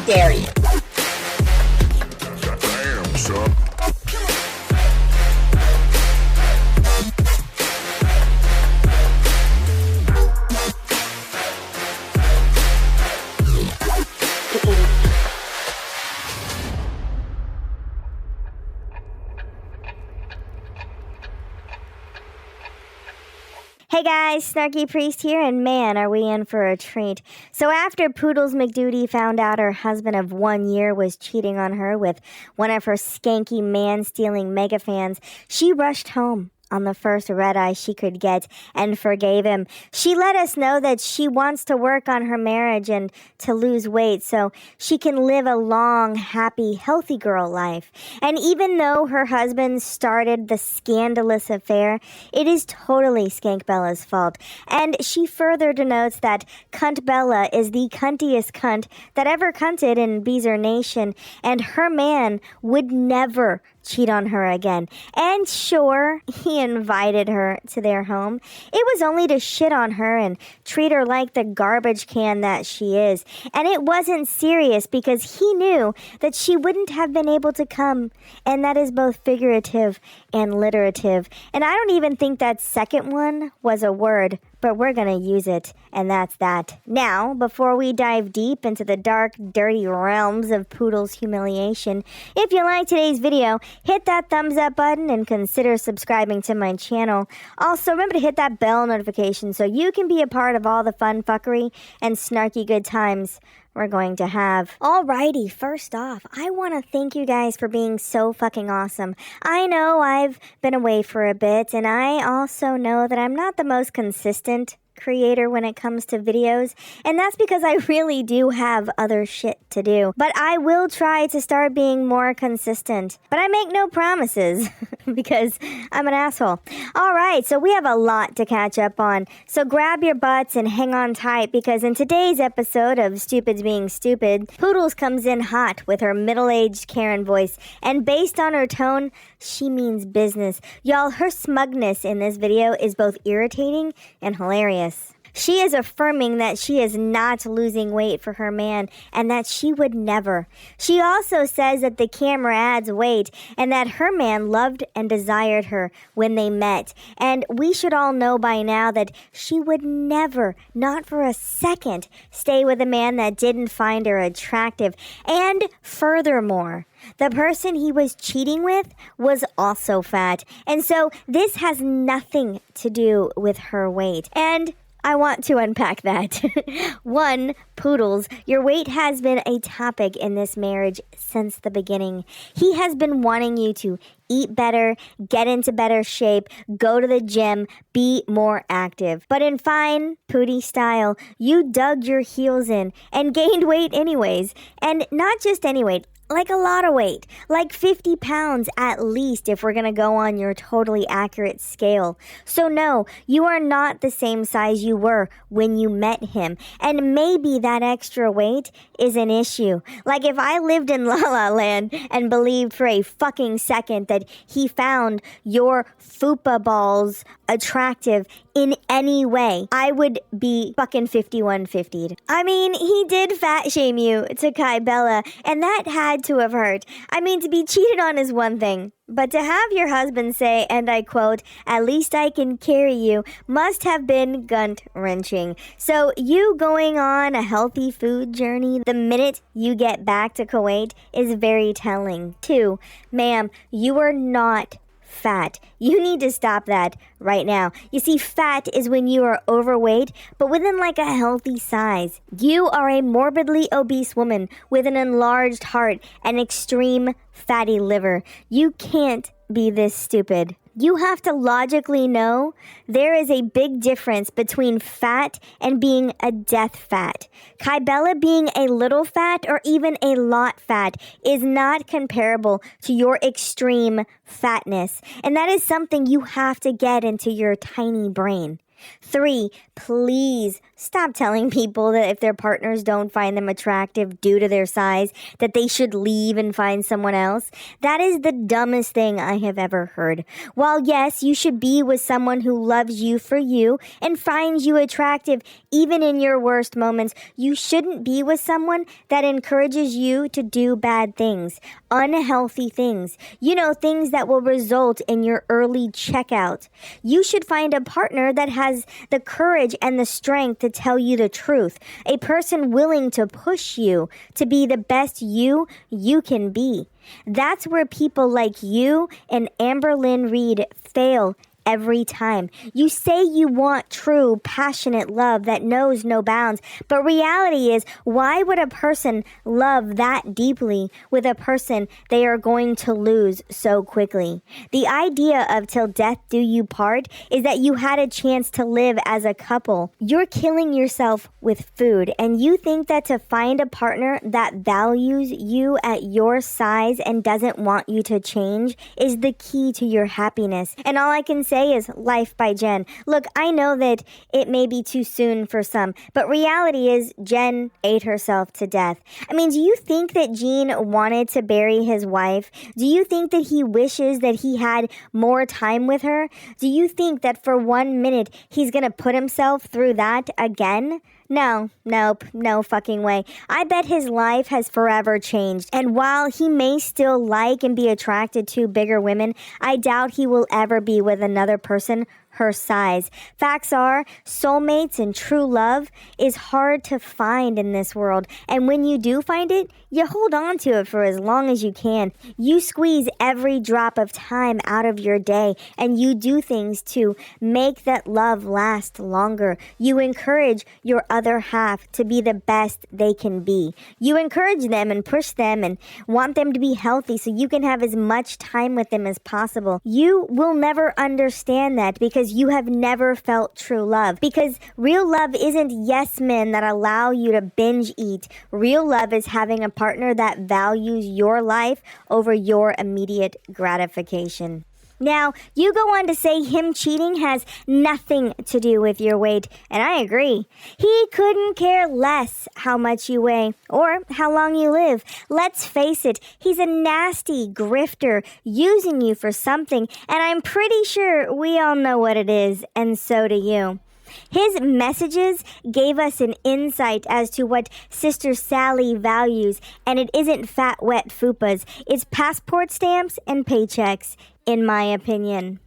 dare you? Damn, son. Hey guys, Snarky Priest here, and man, are we in for a treat. So after Poodles McDuty found out her husband of 1 year was cheating on her with one of her skanky man-stealing mega fans, she rushed home on the first red-eye she could get and forgave him. She let us know that she wants to work on her marriage and to lose weight so she can live a long, happy, healthy girl life. And even though her husband started the scandalous affair, it is totally Skank Bella's fault. And she further denotes that Cunt Bella is the cuntiest cunt that ever cunted in Beezer Nation, and her man would never cheat on her again. And sure, he invited her to their home. It was only to shit on her and treat her like the garbage can that she is. And it wasn't serious because he knew that she wouldn't have been able to come. And that is both figurative and literative. And I don't even think that second one was a word, but we're gonna use it, and that's that. Now, before we dive deep into the dark, dirty realms of Poodle's humiliation, if you like today's video, hit that thumbs up button and consider subscribing to my channel. Also, remember to hit that bell notification so you can be a part of all the fun fuckery and snarky good times we're going to have. Alrighty, first off, I want to thank you guys for being so fucking awesome. I know I've been away for a bit, and I also know that I'm not the most consistent creator when it comes to videos, and that's because I really do have other shit to do. But I will try to start being more consistent. But I make no promises because I'm an asshole. Alright, so we have a lot to catch up on. So grab your butts and hang on tight because in today's episode of Stupids Being Stupid, Poodles comes in hot with her middle-aged Karen voice, and based on her tone, she means business. Y'all, her smugness in this video is both irritating and hilarious. She is affirming that she is not losing weight for her man and that she would never. She also says that the camera adds weight and that her man loved and desired her when they met. And we should all know by now that she would never, not for a second, stay with a man that didn't find her attractive. And furthermore, the person he was cheating with was also fat. And so this has nothing to do with her weight. And I want to unpack that. 1, Poodles, your weight has been a topic in this marriage since the beginning. He has been wanting you to eat better, get into better shape, go to the gym, be more active. But in fine Foodie style, you dug your heels in and gained weight anyways. And not just any weight, like a lot of weight, like 50 pounds at least if we're going to go on your totally accurate scale. So no, you are not the same size you were when you met him. And maybe that extra weight is an issue. Like if I lived in La La Land and believed for a fucking second that he found your fupa balls attractive in any way, I would be fucking 5150'd. I mean, he did fat shame you to Kai Bella, and that had to have hurt. I mean, to be cheated on is one thing, but to have your husband say, and I quote, "At least I can carry you," must have been gut-wrenching. So you going on a healthy food journey the minute you get back to Kuwait is very telling. 2, ma'am, you are not fat. You need to stop that right now. You see, fat is when you are overweight, but within like a healthy size. You are a morbidly obese woman with an enlarged heart and extreme fatty liver. You can't be this stupid. You have to logically know there is a big difference between fat and being a death fat. Kai Bella being a little fat or even a lot fat is not comparable to your extreme fatness. And that is something you have to get into your tiny brain. 3, please Stop telling people that if their partners don't find them attractive due to their size, that they should leave and find someone else. That is the dumbest thing I have ever heard. While yes, you should be with someone who loves you for you and finds you attractive even in your worst moments, you shouldn't be with someone that encourages you to do bad things, unhealthy things, things that will result in your early checkout. You should find a partner that has the courage and the strength to tell you the truth, a person willing to push you to be the best you can be. That's where people like you and Amberlynn Reed fail every time. You say you want true, passionate love that knows no bounds, but reality is, why would a person love that deeply with a person they are going to lose so quickly? The idea of till death do you part is that you had a chance to live as a couple. You're killing yourself with food, and you think that to find a partner that values you at your size and doesn't want you to change is the key to your happiness. And all I can say is Life by Jen. Look, I know that it may be too soon for some, but reality is Jen ate herself to death. I mean, do you think that Gene wanted to bury his wife? Do you think that he wishes that he had more time with her? Do you think that for 1 minute he's gonna put himself through that again? No fucking way. I bet his life has forever changed. And while he may still like and be attracted to bigger women, I doubt he will ever be with another person her size. Facts are, soulmates and true love is hard to find in this world. And when you do find it, you hold on to it for as long as you can. You squeeze every drop of time out of your day, and you do things to make that love last longer. You encourage your other half to be the best they can be. You encourage them and push them and want them to be healthy so you can have as much time with them as possible. You will never understand that because you have never felt true love. Because real love isn't yes men that allow you to binge eat. Real love is having a partner that values your life over your immediate gratification. Now, you go on to say him cheating has nothing to do with your weight, and I agree. He couldn't care less how much you weigh or how long you live. Let's face it, he's a nasty grifter using you for something, and I'm pretty sure we all know what it is, and so do you. His messages gave us an insight as to what Sister Sally values, and it isn't fat, wet fupas. It's passport stamps and paychecks, in my opinion.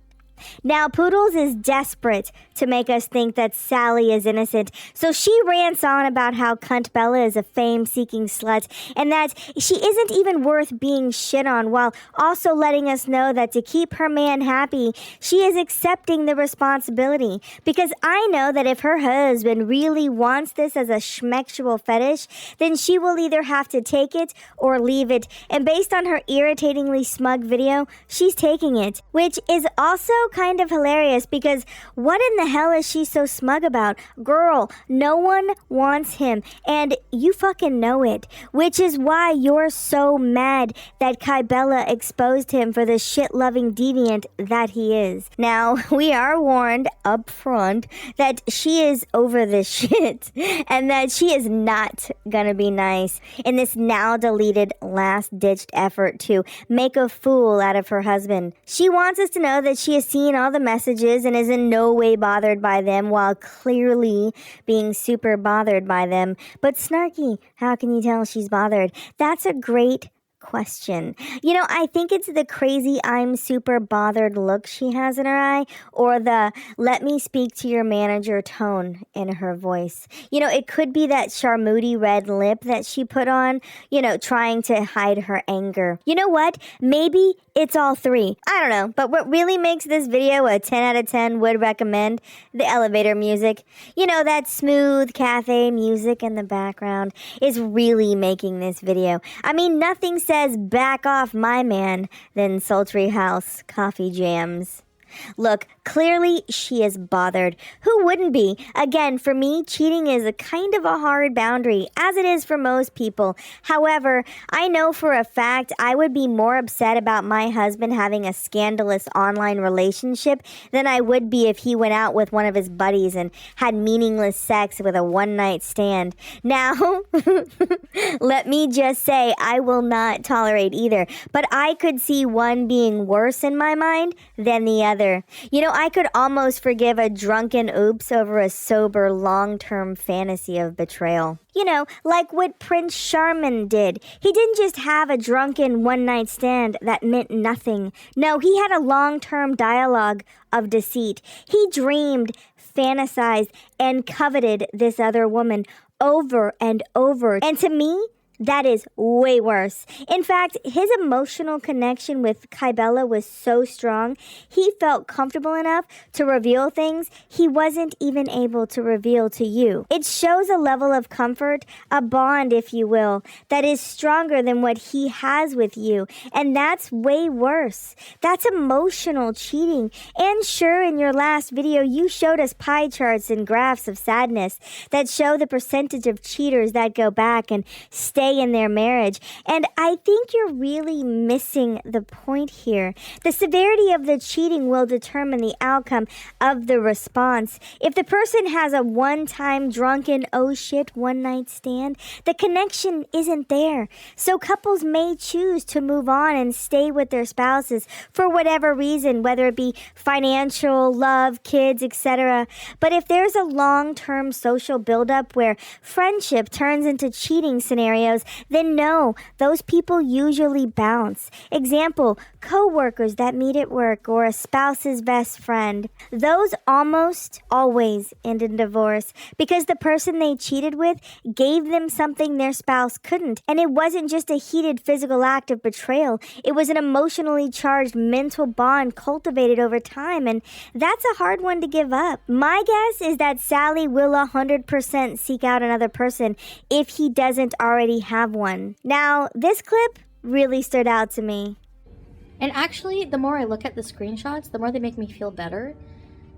Now, Poodles is desperate to make us think that Sally is innocent, so she rants on about how cunt Bella is a fame-seeking slut and that she isn't even worth being shit on, while also letting us know that to keep her man happy, she is accepting the responsibility. Because I know that if her husband really wants this as a schmexual fetish, then she will either have to take it or leave it, and based on her irritatingly smug video, she's taking it, which is also kind of hilarious because what in the hell is she so smug about? Girl, no one wants him and you fucking know it, which is why you're so mad that Kybella exposed him for the shit-loving deviant that he is. Now, we are warned up front that she is over this shit and that she is not gonna be nice in this now deleted last-ditched effort to make a fool out of her husband. She wants us to know that she is seen all the messages and is in no way bothered by them while clearly being super bothered by them. But Snarky, how can you tell she's bothered? That's a great question. I think it's the crazy I'm super bothered look she has in her eye, or the let me speak to your manager tone in her voice. It could be that Charmoody red lip that she put on, trying to hide her anger. You know what? Maybe it's all three. I don't know. But what really makes this video a 10 out of 10 would recommend, the elevator music. That smooth cafe music in the background is really making this video. I mean, nothing says back off my man than sultry house coffee jams. Look, clearly she is bothered. Who wouldn't be? Again, for me, cheating is a kind of a hard boundary, as it is for most people. However, I know for a fact I would be more upset about my husband having a scandalous online relationship than I would be if he went out with one of his buddies and had meaningless sex with a one-night stand. Now, let me just say I will not tolerate either, but I could see one being worse in my mind than the other. You know, I could almost forgive a drunken oops over a sober long-term fantasy of betrayal. You know, like what Prince Charming did. He didn't just have a drunken one-night stand that meant nothing. No, he had a long-term dialogue of deceit. He dreamed, fantasized, and coveted this other woman over and over. And to me, that is way worse. In fact, his emotional connection with Kybella was so strong, he felt comfortable enough to reveal things he wasn't even able to reveal to you. It shows a level of comfort, a bond, if you will, that is stronger than what he has with you. And that's way worse. That's emotional cheating. And sure, in your last video, you showed us pie charts and graphs of sadness that show the percentage of cheaters that go back and stay in their marriage. And I think you're really missing the point here. The severity of the cheating will determine the outcome of the response. If the person has a one-time drunken oh shit one-night stand, the connection isn't there. So couples may choose to move on and stay with their spouses for whatever reason, whether it be financial, love, kids, etc. But if there's a long-term social buildup where friendship turns into cheating scenarios, then no, those people usually bounce. Example, co-workers that meet at work or a spouse's best friend. Those almost always end in divorce because the person they cheated with gave them something their spouse couldn't. And it wasn't just a heated physical act of betrayal. It was an emotionally charged mental bond cultivated over time, and that's a hard one to give up. My guess is that Sally will 100% seek out another person if he doesn't already have one. Now, this clip really stood out to me. And actually, the more I look at the screenshots, the more they make me feel better,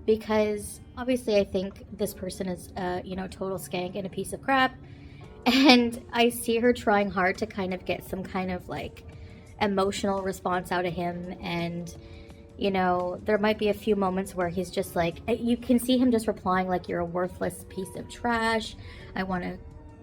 because obviously I think this person is total skank and a piece of crap, and I see her trying hard to kind of get some kind of like emotional response out of him. And there might be a few moments where he's just like, you can see him just replying like, you're a worthless piece of trash, I want to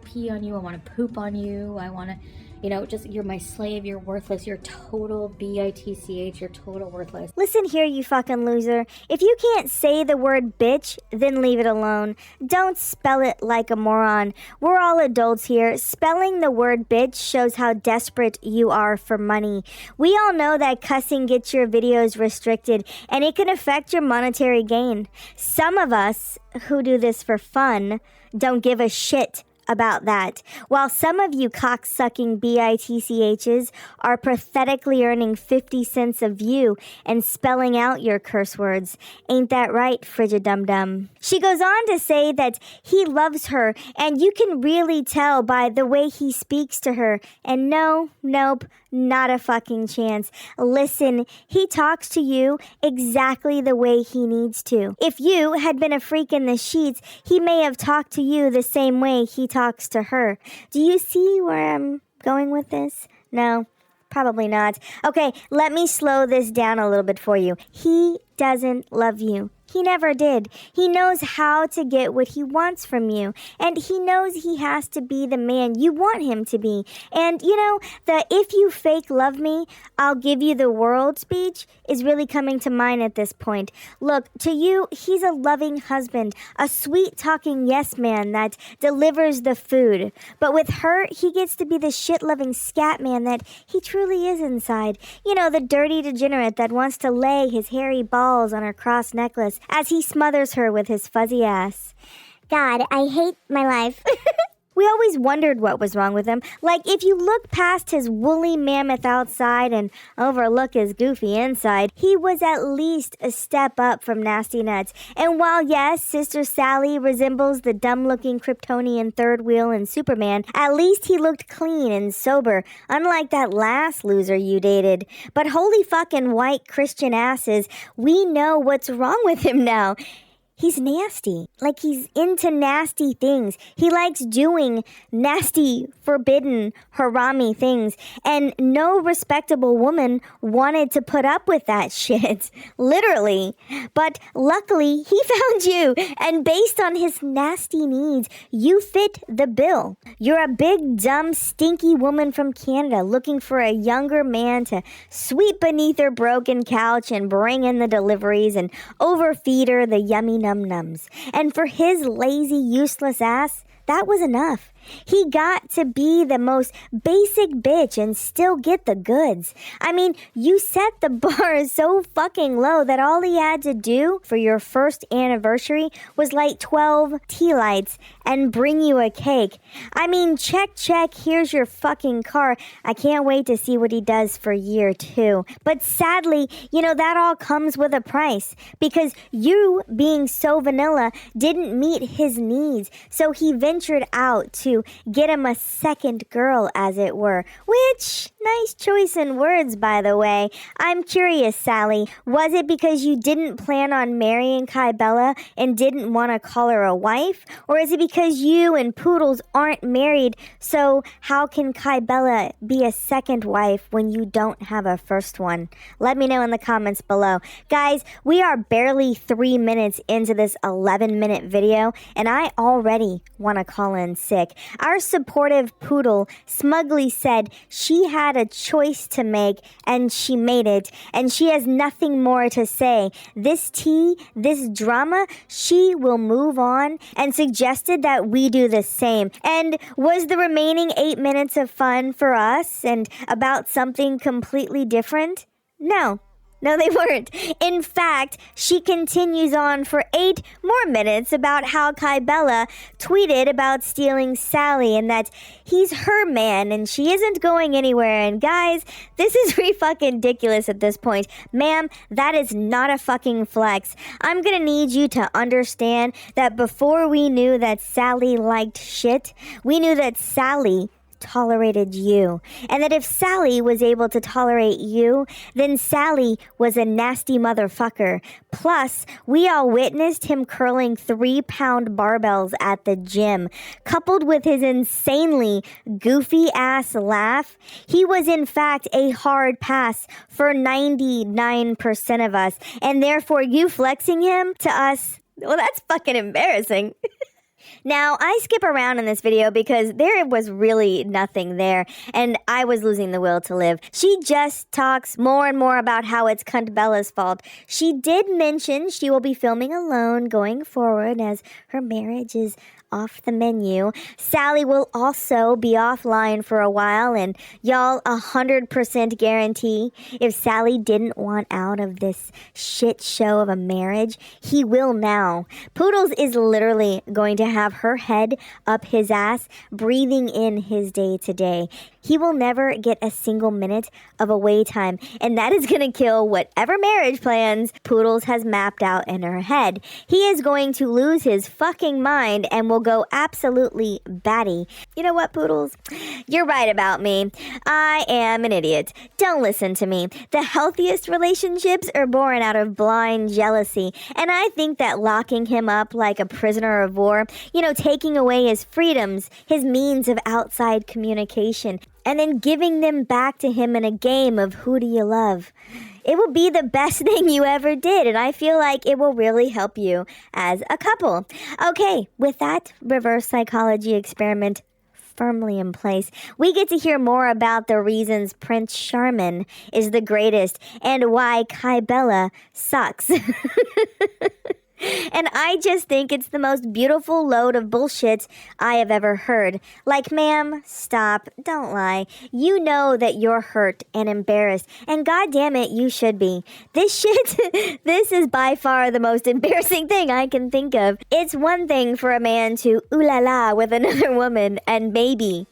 pee on you, I want to poop on you, I want to, you're my slave, you're worthless, you're total bitch, you're total worthless. Listen here, you fucking loser. If you can't say the word bitch, then leave it alone. Don't spell it like a moron. We're all adults here. Spelling the word bitch shows how desperate you are for money. We all know that cussing gets your videos restricted, and it can affect your monetary gain. Some of us who do this for fun don't give a shit about that. While some of you cocksucking bitchs are pathetically earning 50 cents a view and spelling out your curse words. Ain't that right, frigid dum-dum? She goes on to say that he loves her, and you can really tell by the way he speaks to her. And nope, not a fucking chance. Listen, he talks to you exactly the way he needs to. If you had been a freak in the sheets, he may have talked to you the same way he talks to her. Do you see where I'm going with this? No, probably not. Okay, let me slow this down a little bit for you. He doesn't love you. He never did. He knows how to get what he wants from you. And he knows he has to be the man you want him to be. And, the if you fake love me, I'll give you the world speech is really coming to mind at this point. Look, to you, he's a loving husband, a sweet-talking yes man that delivers the food. But with her, he gets to be the shit-loving scat man that he truly is inside. The dirty degenerate that wants to lay his hairy balls on her cross necklace as he smothers her with his fuzzy ass. God, I hate my life. We always wondered what was wrong with him. Like, if you look past his woolly mammoth outside and overlook his goofy inside, he was at least a step up from Nasty Nuts. And while, yes, Sister Sally resembles the dumb-looking Kryptonian third wheel in Superman, at least he looked clean and sober, unlike that last loser you dated. But holy fucking white Christian asses, we know what's wrong with him now. He's nasty. Like, he's into nasty things. He likes doing nasty, forbidden, harami things. And no respectable woman wanted to put up with that shit. Literally. But luckily, he found you. And based on his nasty needs, you fit the bill. You're a big, dumb, stinky woman from Canada looking for a younger man to sweep beneath her broken couch and bring in the deliveries and overfeed her the yummy num-nums. And for his lazy, useless ass, that was enough. He got to be the most basic bitch and still get the goods. I mean, you set the bar so fucking low that all he had to do for your first anniversary was light 12 tea lights and bring you a cake. I mean, check, here's your fucking car. I can't wait to see what he does for year 2. But sadly, that all comes with a price because you, being so vanilla, didn't meet his needs. So he ventured out to get him a second girl, as it were. Which, nice choice in words, by the way. I'm curious, Sally, was it because you didn't plan on marrying Kybella and didn't want to call her a wife? Or is it because you and Poodles aren't married, so how can Kybella be a second wife when you don't have a first one? Let me know in the comments below. Guys, we are barely 3 minutes into this 11-minute video, and I already want to call in sick. Our supportive Poodle smugly said she had a choice to make and she made it, and she has nothing more to say. This tea, this drama, she will move on, and suggested that we do the same. And was the remaining 8 minutes of fun for us and about something completely different? No, they weren't. In fact, she continues on for 8 more minutes about how Kybella tweeted about stealing Sally and that he's her man and she isn't going anywhere. And guys, this is fucking ridiculous at this point. Ma'am, that is not a fucking flex. I'm gonna need you to understand that before we knew that Sally liked shit, we knew that Sally tolerated you. And that if Sally was able to tolerate you, then Sally was a nasty motherfucker. Plus, we all witnessed him curling 3-pound barbells at the gym. Coupled with his insanely goofy ass laugh, he was in fact a hard pass for 99% of us. And therefore, you flexing him to us, well, that's fucking embarrassing. Now, I skip around in this video because there was really nothing there, and I was losing the will to live. She just talks more and more about how it's Cunt Bella's fault. She did mention she will be filming alone going forward as her marriage is off the menu. Sally will also be offline for a while, and y'all 100% guarantee if Sally didn't want out of this shit show of a marriage, he will now. Poodles is literally going to have her head up his ass, breathing in his day-to-day. He will never get a single minute of away time, and that is going to kill whatever marriage plans Poodles has mapped out in her head. He is going to lose his fucking mind and will go absolutely batty. You know what, Poodles? You're right about me. I am an idiot. Don't listen to me. The healthiest relationships are born out of blind jealousy, and I think that locking him up like a prisoner of war, taking away his freedoms, his means of outside communication, and then giving them back to him in a game of who do you love, it will be the best thing you ever did, and I feel like it will really help you as a couple. Okay, with that reverse psychology experiment firmly in place, we get to hear more about the reasons Prince Charming is the greatest and why Kybella sucks. And I just think it's the most beautiful load of bullshit I have ever heard. Like, ma'am, stop. Don't lie. You know that you're hurt and embarrassed. And goddamn it, you should be. This shit, this is by far the most embarrassing thing I can think of. It's one thing for a man to ooh la la with another woman and maybe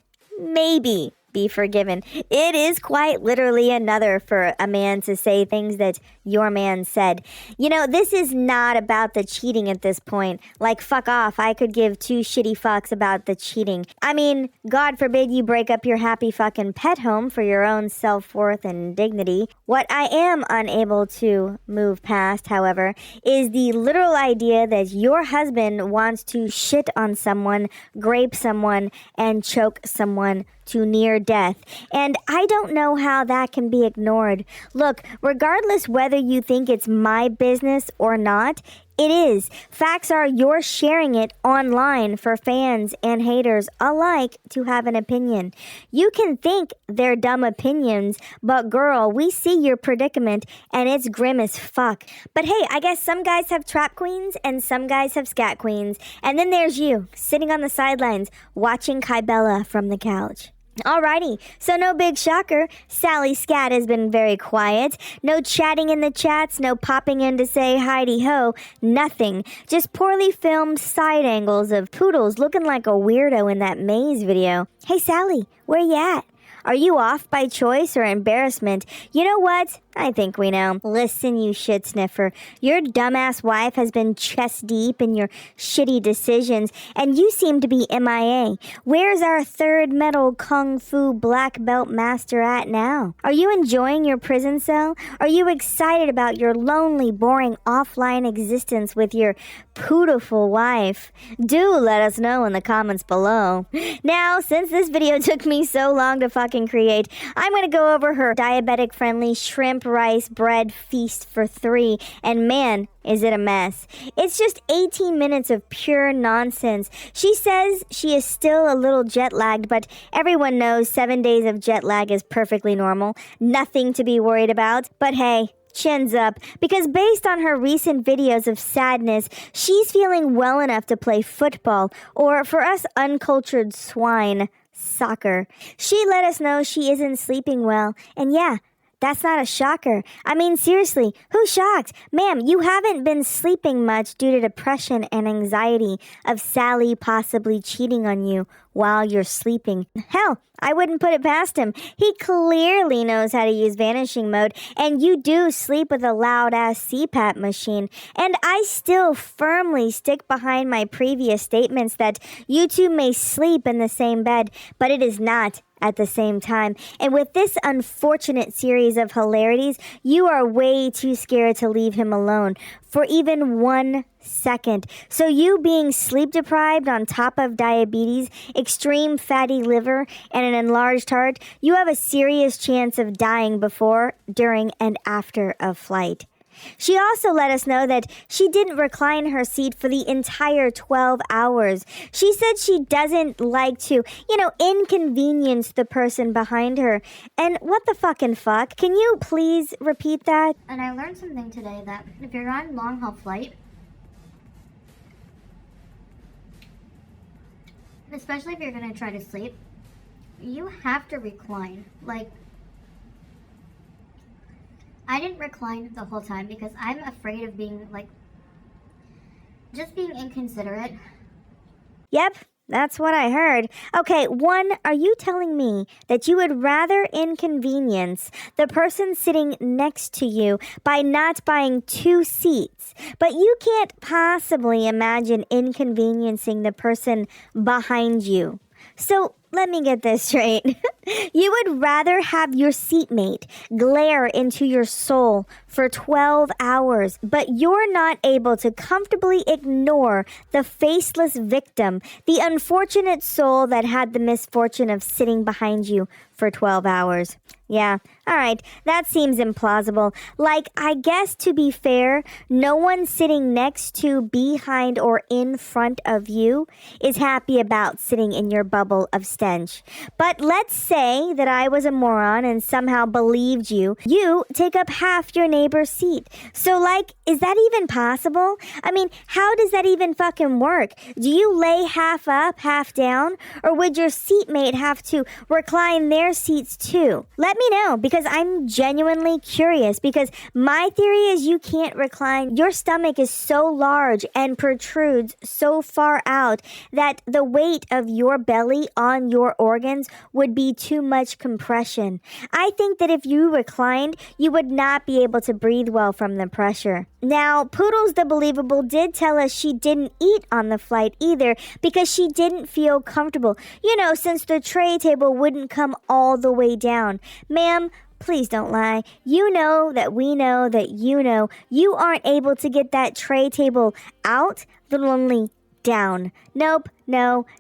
be forgiven. It is quite literally another for a man to say things that your man said. You know, this is not about the cheating at this point. Like, fuck off. I could give two shitty fucks about the cheating. I mean, God forbid you break up your happy fucking pet home for your own self-worth and dignity. What I am unable to move past, however, is the literal idea that your husband wants to shit on someone, grape someone, and choke someone to near death. And I don't know how that can be ignored. Look, regardless whether you think it's my business or not, it is. Facts are you're sharing it online for fans and haters alike to have an opinion. You can think they're dumb opinions, but girl, we see your predicament and it's grim as fuck. But hey, I guess some guys have trap queens and some guys have scat queens. And then there's you, sitting on the sidelines, watching Kybella from the couch. Alrighty, so no big shocker, Sally Skat has been very quiet. No chatting in the chats, no popping in to say hi-de-ho, nothing. Just poorly filmed side angles of Poodles looking like a weirdo in that maze video. Hey Sally, where you at? Are you off by choice or embarrassment? You know what? I think we know. Listen, you shit sniffer. Your dumbass wife has been chest deep in your shitty decisions, and you seem to be MIA. Where's our third medal kung fu black belt master at now? Are you enjoying your prison cell? Are you excited about your lonely, boring offline existence with your beautiful wife? Do let us know in the comments below. Now, since this video took me so long to fucking create, I'm gonna go over her diabetic-friendly shrimp rice bread feast for 3, and man, is it a mess. It's just 18 minutes of pure nonsense. She says she is still a little jet-lagged, but everyone knows 7 days of jet lag is perfectly normal. Nothing to be worried about. But hey, chins up, because based on her recent videos of sadness, she's feeling well enough to play football, or for us uncultured swine, soccer. She let us know she isn't sleeping well, and yeah, that's not a shocker. I mean, seriously, who's shocked? Ma'am, you haven't been sleeping much due to depression and anxiety of Sally possibly cheating on you while you're sleeping. Hell, I wouldn't put it past him. He clearly knows how to use vanishing mode, and you do sleep with a loud-ass CPAP machine. And I still firmly stick behind my previous statements that you two may sleep in the same bed, but it is not at the same time. And with this unfortunate series of hilarities, you are way too scared to leave him alone for even 1 second. So you being sleep deprived on top of diabetes, extreme fatty liver, and an enlarged heart, you have a serious chance of dying before, during, and after a flight. She also let us know that she didn't recline her seat for the entire 12 hours. She said she doesn't like to, inconvenience the person behind her. And what the fucking fuck? Can you please repeat that? And I learned something today that if you're on long haul flight, especially if you're going to try to sleep, you have to recline. Like, I didn't recline the whole time because I'm afraid of being, just being inconsiderate. Yep, that's what I heard. Okay, 1, are you telling me that you would rather inconvenience the person sitting next to you by not buying 2 seats, but you can't possibly imagine inconveniencing the person behind you? So, let me get this straight. You would rather have your seatmate glare into your soul for 12 hours, but you're not able to comfortably ignore the faceless victim, the unfortunate soul that had the misfortune of sitting behind you for 12 hours. Yeah, alright, that seems implausible. Like, I guess to be fair, no one sitting next to, behind, or in front of you is happy about sitting in your bubble of stench. But let's say that I was a moron and somehow believed you. You take up half your neighbor's neighbor's seat. So, like, is that even possible? I mean, how does that even fucking work? Do you lay half up, half down? Or would your seatmate have to recline their seats too? Let me know, because I'm genuinely curious, because my theory is you can't recline. Your stomach is so large and protrudes so far out that the weight of your belly on your organs would be too much compression. I think that if you reclined, you would not be able to breathe well from the pressure. Now, Poodles the Believable did tell us she didn't eat on the flight either because she didn't feel comfortable. You know, since the tray table wouldn't come all the way down. Ma'am, please don't lie. You know that we know that you aren't able to get that tray table out, let alone down. Nope,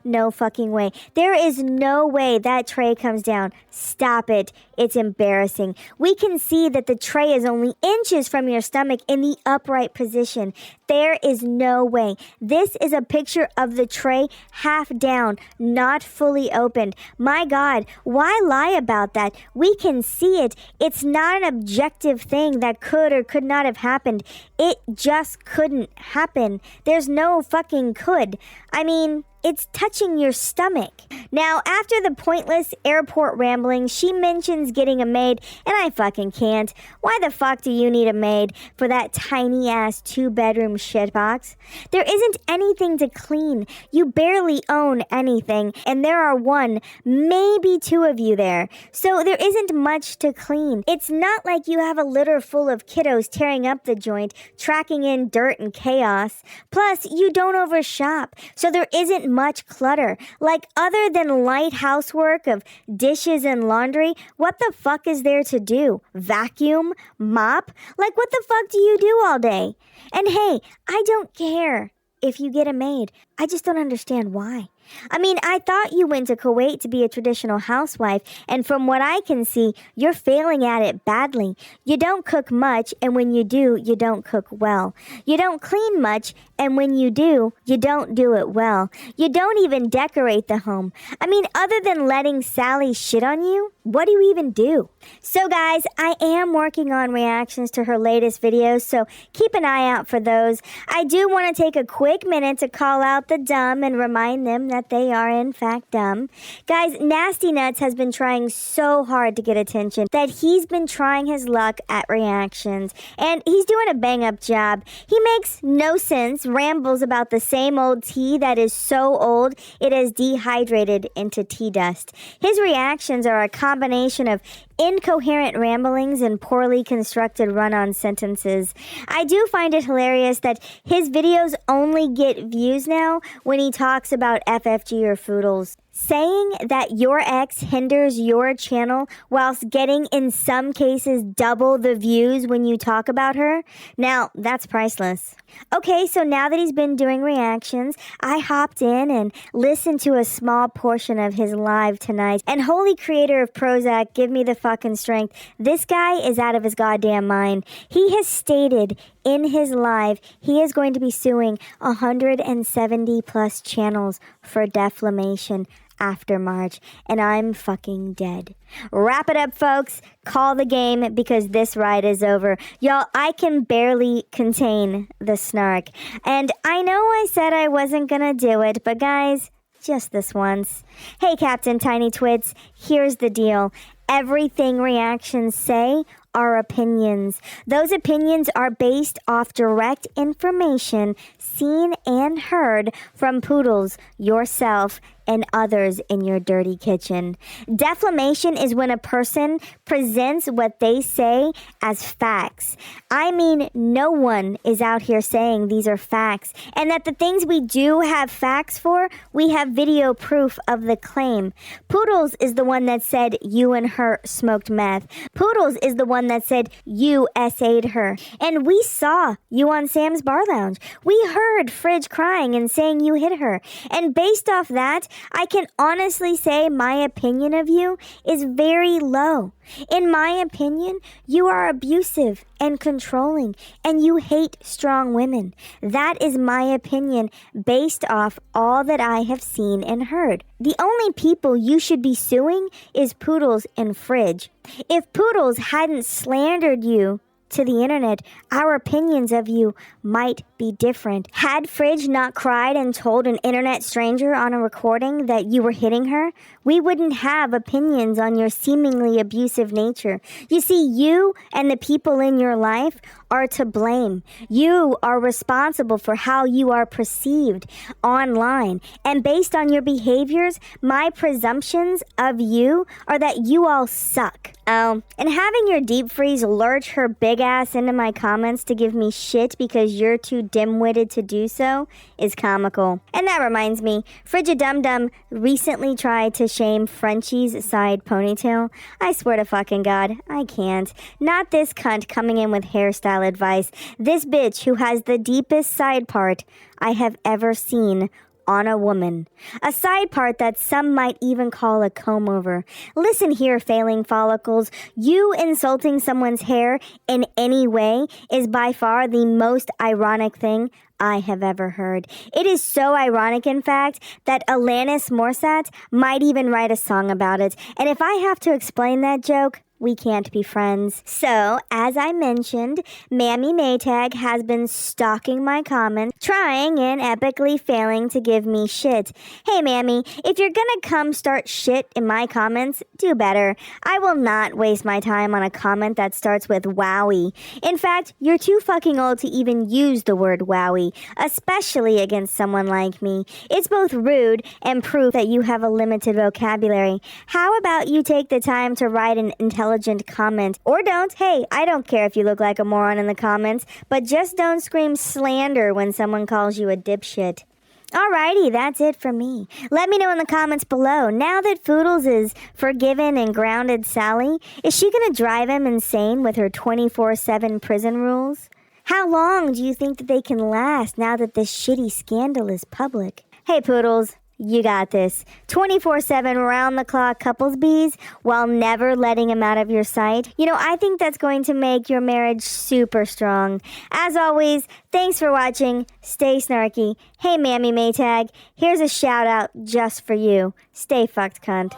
no fucking way. There is no way that tray comes down. Stop it. It's embarrassing. We can see that the tray is only inches from your stomach in the upright position. There is no way. This is a picture of the tray half down, not fully opened. My God, why lie about that? We can see it. It's not an objective thing that could or could not have happened. It just couldn't happen. There's no fucking could. I mean, it's touching your stomach. Now, after the pointless airport rambling, she mentions getting a maid, and I fucking can't. Why the fuck do you need a maid for that tiny-ass 2-bedroom shitbox? There isn't anything to clean. You barely own anything, and there are 1, maybe 2 of you there. So there isn't much to clean. It's not like you have a litter full of kiddos tearing up the joint, tracking in dirt and chaos. Plus, you don't overshop, so there isn't much clutter. Like, other than light housework of dishes and laundry, what the fuck is there to do? Vacuum? Mop? Like, what the fuck do you do all day? And hey, I don't care if you get a maid. I just don't understand why. I mean, I thought you went to Kuwait to be a traditional housewife, and from what I can see, you're failing at it badly. You don't cook much, and when you do, you don't cook well. You don't clean much, and when you do, you don't do it well. You don't even decorate the home. I mean, other than letting Sally shit on you, what do you even do? So guys, I am working on reactions to her latest videos, so keep an eye out for those. I do want to take a quick minute to call out the dumb and remind them that they are in fact dumb. Guys, Nasty Nuts has been trying so hard to get attention that he's been trying his luck at reactions, and he's doing a bang-up job. He makes no sense, rambles about the same old tea that is so old it has dehydrated into tea dust. His reactions are a combination of incoherent ramblings and poorly constructed run-on sentences. I do find it hilarious that his videos only get views now when he talks about FFG or Foodles. Saying that your ex hinders your channel whilst getting, in some cases, double the views when you talk about her? Now, that's priceless. Okay, so now that he's been doing reactions, I hopped in and listened to a small portion of his live tonight. And holy creator of Prozac, give me the fucking strength. This guy is out of his goddamn mind. He has stated in his live he is going to be suing 170 plus channels for defamation after March, and I'm fucking dead. Wrap it up, folks. Call the game, because this ride is over. Y'all, I can barely contain the snark. And I know I said I wasn't gonna do it, but guys, just this once. Hey, Captain Tiny Twits, here's the deal. Everything reactions say are opinions. Those opinions are based off direct information seen and heard from Poodles, yourself, and others in your dirty kitchen. Defamation is when a person presents what they say as facts. I mean, no one is out here saying these are facts, and that the things we do have facts for, we have video proof of the claim. Poodles is the one that said you and her smoked meth. Poodles is the one that said you SA'd her. And we saw you on Sam's Bar Lounge. We heard Fridge crying and saying you hit her. And based off that, I can honestly say my opinion of you is very low. In my opinion, you are abusive and controlling, and you hate strong women. That is my opinion based off all that I have seen and heard. The only people you should be suing is Poodles and Fridge. If Poodles hadn't slandered you to the internet, our opinions of you might be different. Had Fridge not cried and told an internet stranger on a recording that you were hitting her, we wouldn't have opinions on your seemingly abusive nature. You see, you and the people in your life are to blame. You are responsible for how you are perceived online. And based on your behaviors, my presumptions of you are that you all suck. Oh, and having your deep freeze lurch her big ass into my comments to give me shit because you're too dim-witted to do so is comical. And that reminds me, Frigid Dum Dum recently tried to shame Frenchie's side ponytail. I swear to fucking God, I can't. Not this cunt coming in with hairstyle advice. This bitch who has the deepest side part I have ever seen on a woman. A side part that some might even call a comb over. Listen here, failing follicles. You insulting someone's hair in any way is by far the most ironic thing I have ever heard. It is so ironic, in fact, that Alanis Morissette might even write a song about it. And if I have to explain that joke, we can't be friends. So, as I mentioned, Mammy Maytag has been stalking my comments, trying and epically failing to give me shit. Hey, Mammy, if you're gonna come start shit in my comments, do better. I will not waste my time on a comment that starts with wowie. In fact, you're too fucking old to even use the word wowie, especially against someone like me. It's both rude and proof that you have a limited vocabulary. How about you take the time to write an intelligent comment, or don't. Hey, I don't care if you look like a moron in the comments, but just don't scream slander when someone calls you a dipshit. Alrighty, that's it for me. Let me know in the comments below. Now that Foodles is forgiven and grounded Sally, is she gonna drive him insane with her 24/7 prison rules? How long do you think that they can last now that this shitty scandal is public? Hey, Poodles. You got this. 24/7 round-the-clock couples bees while never letting him out of your sight. You know, I think that's going to make your marriage super strong. As always, thanks for watching. Stay snarky. Hey, Mammy Maytag, here's a shout-out just for you. Stay fucked, cunt.